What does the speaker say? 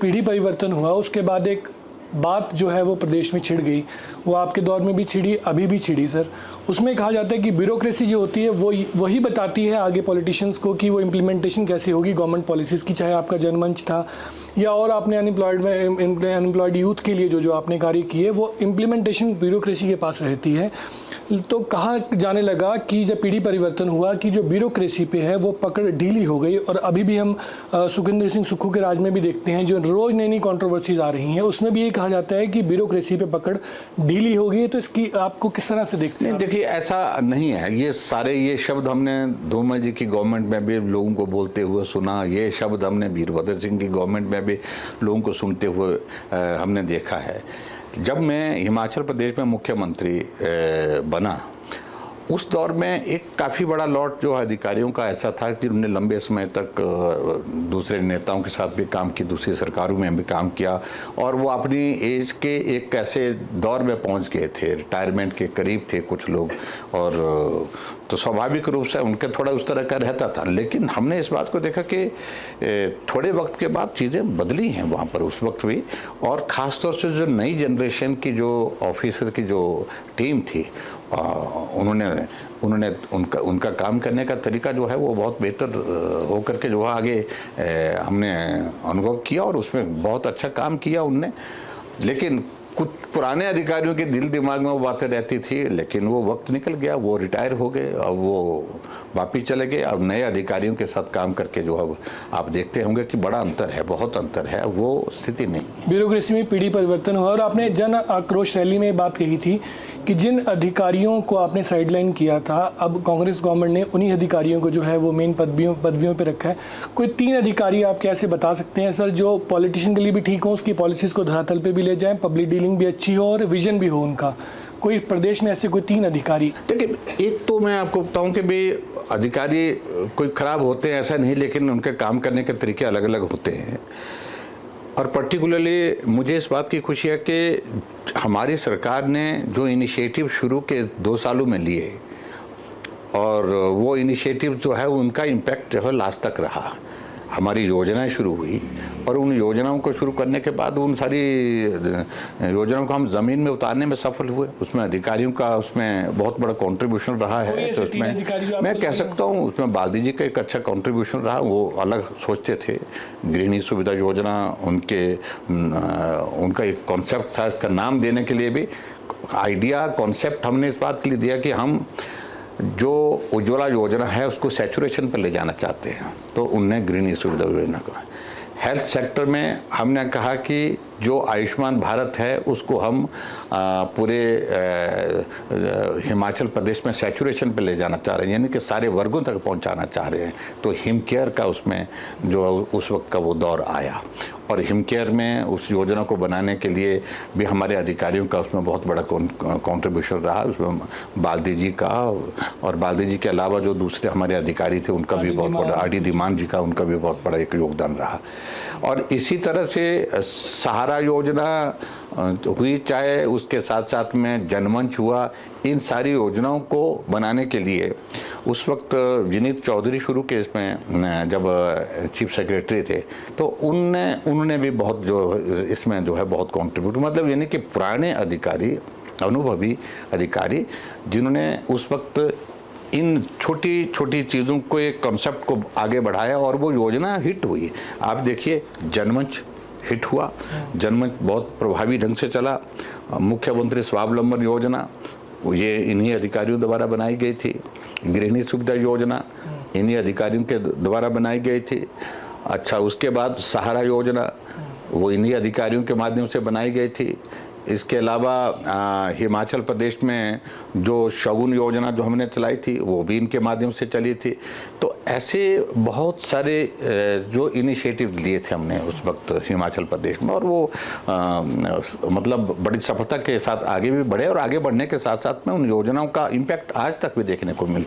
पीढ़ी परिवर्तन हुआ उसके बाद एक बात जो है वो प्रदेश में छिड़ गई, वो आपके दौर में भी छिड़ी, अभी भी छिड़ी सर। उसमें कहा जाता है कि ब्यूरोक्रेसी जो होती है वो वही बताती है आगे पॉलिटिशियंस को कि वो इम्प्लीमेंटेशन कैसे होगी गवर्नमेंट पॉलिसीज़ की, चाहे आपका जनमंच था या और आपने अनएम्प्लॉयड यूथ के लिए जो आपने कार्य किए, वो इम्प्लीमेंटेशन ब्यूरोक्रेसी के पास रहती है। तो कहा जाने लगा कि जब पीढ़ी परिवर्तन हुआ कि जो ब्यूरोक्रेसी पे है वो पकड़ ढीली हो गई, और अभी भी हम सुखविंदर सिंह सुक्खू के राज में भी देखते हैं जो रोज़ नई नई कॉन्ट्रोवर्सीज आ रही हैं, उसमें भी ये कहा जाता है कि ब्यूरोक्रेसी पे पकड़ ढीली हो गई। तो इसकी आपको किस तरह से देखते हैं? देखिए, ऐसा नहीं है। ये शब्द हमने धूमल जी की गवर्नमेंट में भी लोगों को बोलते हुए सुना, ये शब्द हमने वीरभद्र सिंह की गवर्नमेंट में भी लोगों को सुनते हुए हमने देखा है। जब मैं हिमाचल प्रदेश में मुख्यमंत्री बना, उस दौर में एक काफ़ी बड़ा लॉट जो अधिकारियों का ऐसा था कि उन्होंने लंबे समय तक दूसरे नेताओं के साथ भी काम किया, दूसरी सरकारों में भी काम किया, और वो अपनी एज के एक ऐसे दौर में पहुंच गए थे, रिटायरमेंट के करीब थे कुछ लोग, और तो स्वाभाविक रूप से उनके थोड़ा उस तरह का रहता था। लेकिन हमने इस बात को देखा कि थोड़े वक्त के बाद चीज़ें बदली हैं वहाँ पर उस वक्त भी, और ख़ास तौर से जो नई जनरेशन की जो ऑफिसर की जो टीम थी, उन्होंने उनका काम करने का तरीका जो है वो बहुत बेहतर होकर के जो है आगे हमने अनुभव किया, और उसमें बहुत अच्छा काम किया उनने। लेकिन कुछ पुराने अधिकारियों के दिल दिमाग में वो बातें रहती थी, लेकिन वो वक्त निकल गया, वो रिटायर हो गए, अब वो वापिस चले गए। अब नए अधिकारियों के साथ काम करके जो है आप देखते होंगे कि बड़ा अंतर है, बहुत अंतर है, वो स्थिति नहीं है। ब्यूरोक्रेसी में पीढ़ी परिवर्तन हुआ, और आपने जन आक्रोश रैली में बात कही थी कि जिन अधिकारियों को आपने साइडलाइन किया था, अब कांग्रेस गवर्नमेंट ने उन्हीं अधिकारियों को जो है वो मेन पदवियों पे रखा है। कोई 3 अधिकारी आप कैसे बता सकते हैं सर जो पॉलिटिशियन के लिए भी ठीक हो, उसकी पॉलिसीज़ को धरातल पे भी ले जाएं, पब्लिक डीलिंग भी अच्छी हो और विजन भी हो उनका? कोई प्रदेश में ऐसे कोई 3 अधिकारी? देखिए, एक तो मैं आपको बताऊं कि भी अधिकारी कोई ख़राब होते हैं ऐसा नहीं, लेकिन उनके काम करने के तरीके अलग अलग होते हैं। और पर्टिकुलरली मुझे इस बात की खुशी है कि हमारी सरकार ने जो इनिशिएटिव शुरू के 2 सालों में लिए, और वो इनिशिएटिव जो है उनका इम्पैक्ट जो है लास्ट तक रहा। हमारी योजनाएं शुरू हुई, और उन योजनाओं को शुरू करने के बाद उन सारी योजनाओं को हम ज़मीन में उतारने में सफल हुए। उसमें अधिकारियों का उसमें बहुत बड़ा कंट्रीब्यूशन रहा है। तो उसमें मैं कह सकता हूँ उसमें बाल्दी जी का एक अच्छा कंट्रीब्यूशन रहा। वो अलग सोचते थे, गृहिणी सुविधा योजना उनका एक कॉन्सेप्ट था। इसका नाम देने के लिए भी आइडिया कॉन्सेप्ट हमने इस बात के लिए दिया कि हम जो उज्ज्वला योजना है उसको सैचुरेशन पर ले जाना चाहते हैं, तो उनने गृहिणी सुविधा योजना को। हेल्थ सेक्टर में हमने कहा कि जो आयुष्मान भारत है उसको हम पूरे हिमाचल प्रदेश में सैचुरेशन पे ले जाना चाह रहे हैं, यानी कि सारे वर्गों तक पहुंचाना चाह रहे हैं। तो हिम केयर का उसमें जो उस वक्त का वो दौर आया, और हिम केयर में उस योजना को बनाने के लिए भी हमारे अधिकारियों का उसमें बहुत बड़ा कंट्रीब्यूशन रहा। उसमें बाल्दी जी का, और बाल्दी जी के अलावा जो दूसरे हमारे अधिकारी थे उनका भी बहुत बड़ा, आर डी धीमान जी का, उनका भी बहुत बड़ा एक योगदान रहा। और इसी तरह से सहारा योजना हुई, चाहे उसके साथ साथ में जनमंच हुआ, इन सारी योजनाओं को बनाने के लिए उस वक्त विनीत चौधरी शुरू के इसमें जब चीफ सेक्रेटरी थे, तो उन्होंने भी बहुत जो इसमें जो है बहुत कंट्रीब्यूट, मतलब यानी कि पुराने अधिकारी, अनुभवी अधिकारी, जिन्होंने उस वक्त इन छोटी छोटी चीज़ों को, एक कॉन्सेप्ट को आगे बढ़ाया, और वो योजना हिट हुई। आप देखिए, जनमंच हिट हुआ, जनमंच बहुत प्रभावी ढंग से चला। मुख्यमंत्री स्वावलंबन योजना ये इन्हीं अधिकारियों द्वारा बनाई गई थी। गृहिणी सुविधा योजना इन्हीं अधिकारियों के द्वारा बनाई गई थी। अच्छा, उसके बाद सहारा योजना वो इन्हीं अधिकारियों के माध्यम से बनाई गई थी। इसके अलावा हिमाचल प्रदेश में जो शगुन योजना जो हमने चलाई थी वो भी इनके माध्यम से चली थी। तो ऐसे बहुत सारे जो इनिशिएटिव लिए थे हमने उस वक्त हिमाचल प्रदेश में, और वो मतलब बड़ी सफलता के साथ आगे भी बढ़े, और आगे बढ़ने के साथ साथ में उन योजनाओं का इम्पैक्ट आज तक भी देखने को मिलता है।